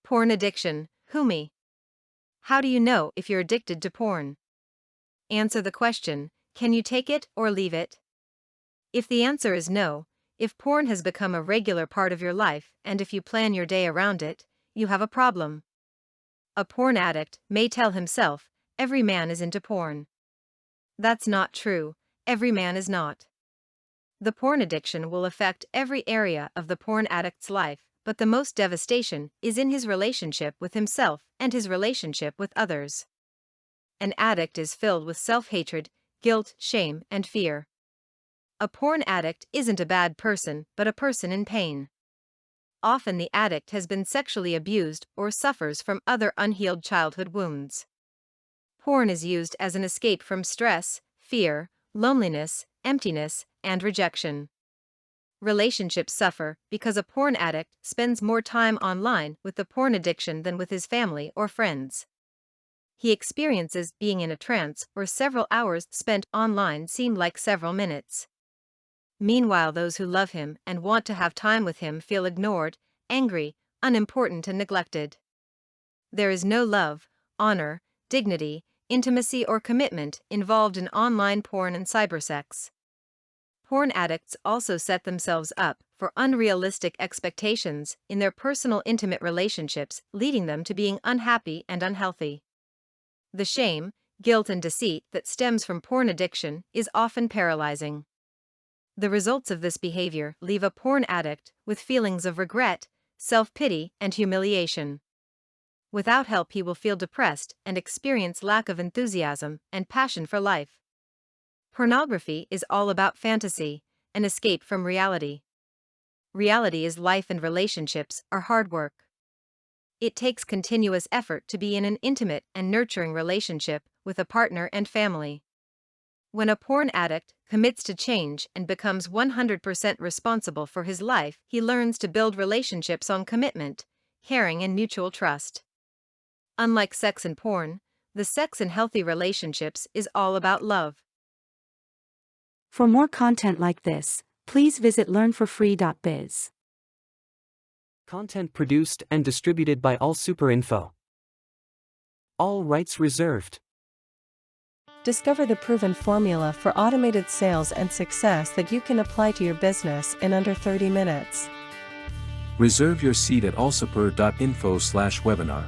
Porn addiction, Humi. How do you know if you're addicted to porn? Answer the question, can you take it or leave it? If the answer is no, if porn has become a regular part of your life and if you plan your day around it, you have a problem. A porn addict may tell himself, every man is into porn. That's not true, every man is not. The porn addiction will affect every area of the porn addict's life, but the most devastation is in his relationship with himself and his relationship with others. An addict is filled with self-hatred, guilt, shame, and fear. A porn addict isn't a bad person but a person in pain. Often the addict has been sexually abused or suffers from other unhealed childhood wounds. Porn is used as an escape from stress, fear, loneliness, emptiness, and rejection. Relationships suffer because a porn addict spends more time online with the porn addiction than with his family or friends. He experiences being in a trance where several hours spent online seem like several minutes. Meanwhile, those who love him and want to have time with him feel ignored, angry, unimportant, and neglected. There is no love, honor, dignity, intimacy, or commitment involved in online porn and cybersex. Porn addicts also set themselves up for unrealistic expectations in their personal intimate relationships, leading them to being unhappy and unhealthy. The shame, guilt, and deceit that stems from porn addiction is often paralyzing. The results of this behavior leave a porn addict with feelings of regret, self-pity, and humiliation. Without help, he will feel depressed and experience lack of enthusiasm and passion for life. Pornography is all about fantasy, an escape from reality. Reality is life and relationships are hard work. It takes continuous effort to be in an intimate and nurturing relationship with a partner and family. When a porn addict commits to change and becomes 100% responsible for his life, he learns to build relationships on commitment, caring, and mutual trust. Unlike sex and porn, the sex in healthy relationships is all about love. For more content like this, please visit learnforfree.biz. Content produced and distributed by AllSuperInfo. All rights reserved. Discover the proven formula for automated sales and success that you can apply to your business in under 30 minutes. Reserve your seat at allsuper.info/webinar.